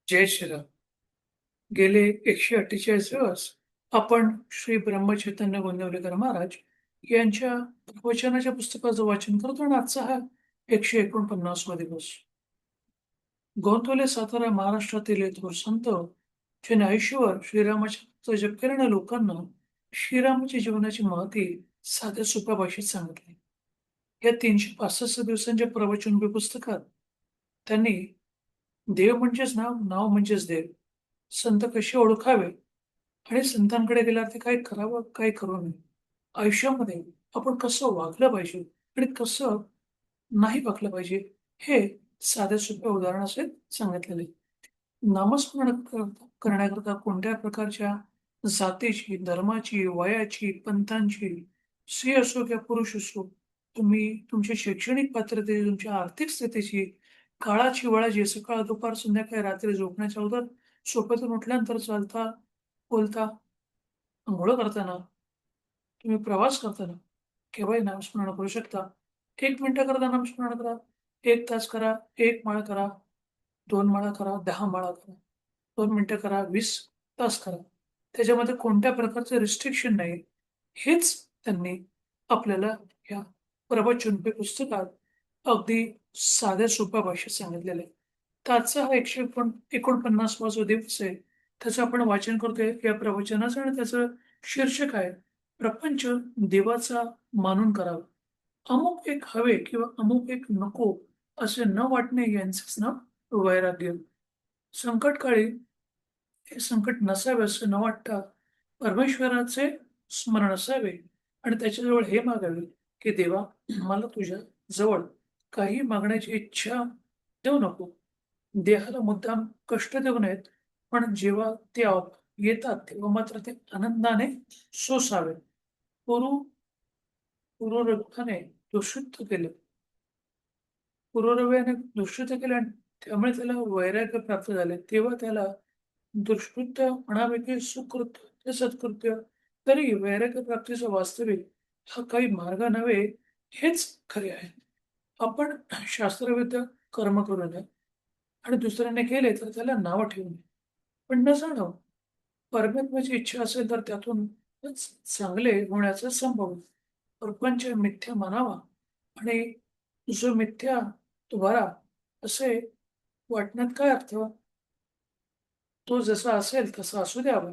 जय श्रीराम. गेले 148 दिवस आपण श्री ब्रह्मचैतन्य गोंदवलेकर महाराज यांच्या प्रवचनाच्या पुस्तकाचं वाचन करतो आणि आजचा हा 149वा दिवस. गोंदवले सातारा महाराष्ट्रातील एक थोर संत ज्याने आयुष्यभर श्रीरामाच्या जप केल्याने लोकांना श्रीरामाच्या जीवनाची महती साध्या सोप्या भाषेत सांगितली. या 365 दिवसांच्या प्रवचन पुस्तकात त्यांनी देव म्हणजेच नाव, नाव म्हणजेच देव, संत कसे ओळखावे आणि संतांकडे गेल्यावर ते काय करावं, काय करू नये. आयुष्यामध्ये आपण कसं वागलं पाहिजे आणि कसं नाही वागलं पाहिजे, हे साध्या सोप्या उदाहरणासहित सांगितलेले आहे. नामस्मरण करण्याकरता कोणत्या प्रकारच्या जातीची, धर्माची, वयाची, पंथांची, स्त्री असो किंवा पुरुष असो, तुम्ही तुमच्या शैक्षणिक पात्रतेची, तुमच्या आर्थिक स्थितीची, काळाची, वयाची, सकाळ, दुपार, संध्याकाळी, रात्री झोपण्याच्या अगोदर, झोपेतून उठल्यानंतर, चालता, बोलता, अंघोळ करताना, तुम्ही प्रवास करताना केव्हाही नामस्मरण करू शकता. 1 मिनिटं करता नामस्मरण करा, 1 तास करा, 1 माळ करा, 2 माळा करा, 10 माळा करा, 2 मिनिटं करा, 20 तास करा. त्याच्यामध्ये कोणत्या प्रकारचं रिस्ट्रिक्शन नाही. हेच त्यांनी आपल्याला या प्रवचन पुस्तकात अगदी साध्या सोप्या भाषेत सांगितलेलं आहे. तर आजचा हा 149वा जो दिवस आहे, त्याचं आपण वाचन करतोय या प्रवचनाचं आणि त्याचं शीर्षक आहे, प्रपंच देवाचा मानून करावा. अमुक एक हवे किंवा अमुक एक नको असे न वाटणे यांचेच नाव वैराग्य. संकटकाळी हे संकट नसावे असं न वाटता परमेश्वराचे स्मरण असावे आणि त्याच्याजवळ हे मागावे की देवा, मला तुझ्या जवळ काही मागण्याची इच्छा देऊ नको. देहाला मुद्दाम कष्ट देऊ नयेत, पण जेव्हा ते येतात तेव्हा मात्र ते आनंदाने सोसावे. पूर्व पूर्वरथाने दुष्कृत्य केले. पूर्वरव्याने दुष्कृत्य केले आणि त्यामुळे त्याला वैराग्य प्राप्त झाले. तेव्हा त्याला दुष्कृत्य म्हणावे की सुकृत्य ते सत्कृत्य, तरी वैराग्य प्राप्तीचा वास्तविक हा काही मार्ग नव्हे, हेच खरे आहे. आपण शास्त्रविद्या कर्म करू नये आणि दुसऱ्याने केले तर त्याला नावं ठेवू नये. पण न जाणो परमात्म्याची इच्छा असेल तर त्यातून चांगले होण्याचा संभव आहे. प्रपंच मिथ्या मानावा आणि जो मिथ्या तो बरा असे वाटण्यात काय अर्थ? तो जसा असेल तसा असू द्यावा.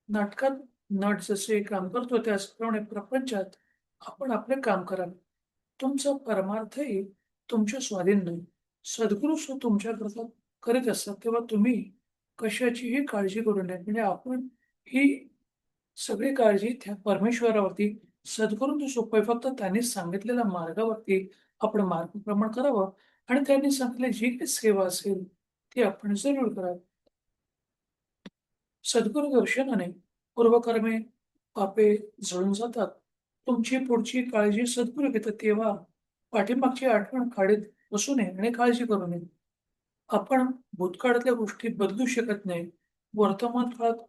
नाटकात नट जसे काम करतो त्याचप्रमाणे प्रपंचात आपण आपले काम करावे. तुमचा परमार्थही तुमच्या स्वाधीन नाही. सद्गुरू तुमच्याकरता करीत असतात तेव्हा तुम्ही कशाचीही काळजी करू नये. म्हणजे आपण ही सगळी काळजी त्या परमेश्वरावरती, सद्गुरूंची सोपं आहे. फक्त त्यांनी सांगितलेल्या मार्गावरती आपण मार्गक्रमण करावं आणि त्यांनी सांगितलेली जी काही सेवा असेल ती आपण जरूर करावी. सद्गुरू दर्शनाने पूर्वकर्मे पापे जळून जातात. तुमची पुढची काळजी सद्गुरू घेतात तेव्हा पाठीमागची आठवण काढीत बसू नये आणि काळजी करू नये. आपण भूतकाळातल्या गोष्टी बदलू शकत नाही. वर्तमान काळात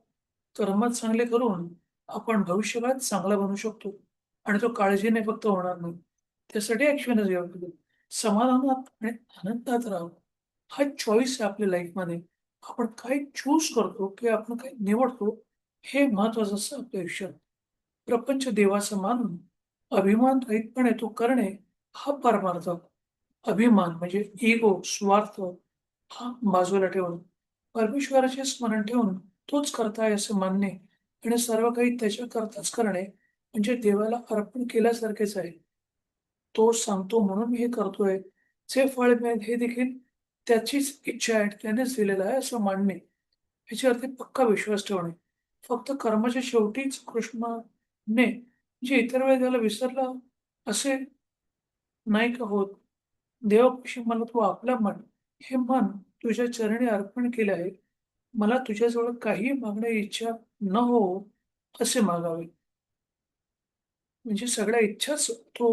कर्म चांगले करून आपण भविष्यकाळात चांगला बनू शकतो आणि तो काळजीने फक्त होणार नाही. त्यासाठी ॲक्शनच घ्यावी लागेल. समाधानात आणि आनंदात राहावं. हा चॉईस आहे आपल्या लाईफमध्ये. आपण काय चूज करतो किंवा आपण काय निवडतो, हे महत्त्वाचं असतं आपल्या आयुष्यात. प्रपंच देवाचा मानून अभिमान रहितपणे तो करणे हा परमार्थ. अभिमान म्हणजे इगो, स्वार्थ हा बाजूला ठेवून परमेश्वराचे स्मरण ठेवून तोच करता आहे असं मानणे आणि सर्व काही त्याच्याकरताच करणे म्हणजे देवाला अर्पण केल्यासारखेच आहे. तो सांगतो म्हणून मी हे करतोय. जे फळ मिळेल हे देखील त्याचीच इच्छा आहे, त्यानेच दिलेलं आहे असं मानणे. ह्याच्यावरती पक्का विश्वास ठेवणे. फक्त कर्माच्या शेवटीच कृष्णाने जे इतर वेळी त्याला विसरला असे नाही का होत. देवापाशी मला तू आपला मन, हे मन तुझ्या चरणी अर्पण केले आहे. मला तुझ्याजवळ काहीही मागण्याची इच्छा न हो, असे मागावे. म्हणजे सगळ्या इच्छाच तो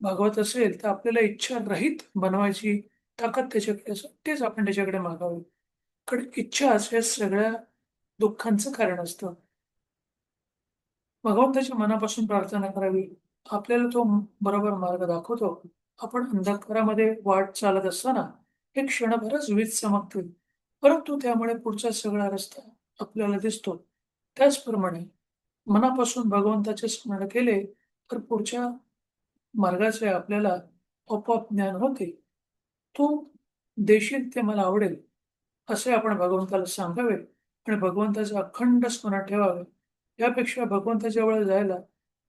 भागवत असेल, तर आपल्याला इच्छा रहित बनवायची ताकद त्याच्याकडे असेल, तेच आपण त्याच्याकडे मागावे. कारण इच्छाच या सगळ्या दुःखांचं कारण असतं. भगवंताच्या मनापासून प्रार्थना करावी. आपल्याला तो बरोबर मार्ग दाखवतो. आपण अंधकारामध्ये वाट चालत असताना एक क्षणभरच वीज चमकते. परंतु त्यामुळे पुढचा सगळा रस्ता आपल्याला दिसतो. त्याचप्रमाणे मनापासून भगवंताचे स्मरण केले, तर पुढच्या मार्गाचे आपल्याला आपोआप ज्ञान होते. तू देशील ते मला आवडेल, असे आपण भगवंताला सांगावे आणि भगवंताचं अखंड स्मरण ठेवावे. यापेक्षा भगवंताच्या जवळ जायला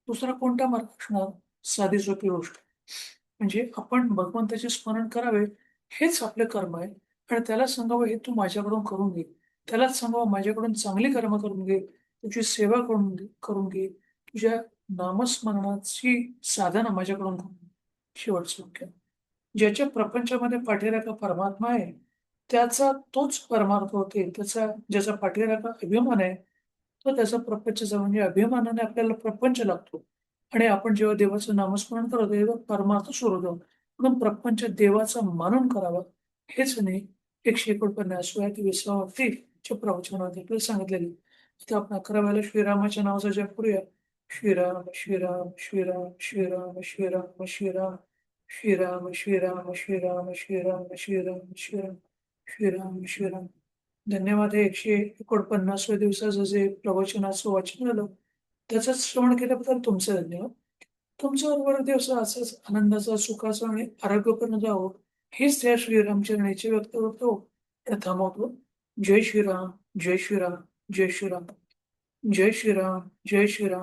दुसरा कोणता मार्ग असणार? साधी सोपी गोष्ट. म्हणजे आपण भगवंताचे स्मरण करावे, हेच आपले कर्म आहे आणि त्याला सांगावं, "हे तू माझ्याकडून करून घे." त्यालाच सांगावं, "माझ्याकडून चांगली कर्म करून घे. तुझी सेवा करून घे. तुझ्या नामस्मरणाची साधना माझ्याकडून करून घे." शेवटचं वाक्य. ज्याच्या प्रपंचामध्ये पाठीराखा परमात्मा आहे, त्याचा तोच परमार्थ होते. ज्याचा पाठीराखा अभिमान आहे, तो त्याचा प्रपंचाचा म्हणजे अभिमानाने आपल्याला प्रपंच लागतो. आणि आपण जेव्हा देवाचं नामस्मरण करतो, तेव्हा परमार्थ सुरू होतो. म्हणून प्रपंच देवाचा मानून करावा. हेच नाही 149 ते 20 व्यक्तीच्या प्रवचनामध्ये आपल्याला सांगितलेले. तर आपण 11व्याला श्रीरामाच्या नावाचा जप करूया. श्रीराम, श्रीराम, श्रीराम, श्रीराम, श्रीराम, श्रीराम. श्रीराम, श्रीराम, श्रीराम, श्रीराम, श्रीराम, श्रीराम, श्रीराम, श्रीराम. धन्यवाद. हे 149व्या दिवसाचं जे प्रवचनाचं वाचन झालं, त्याचं श्रवण केल्याबद्दल तुमचे धन्यवाद. तुमच्याबरोबर दिवस असाच आनंदाचा, सुखाचा आणि आरोग्यपूर्ण जावो, हीच त्या श्रीरामचरणी व्यक्त करतो आणि थांबवतो. जय श्रीराम, जय श्रीराम, जय श्रीराम, जय श्रीराम, जय श्रीराम.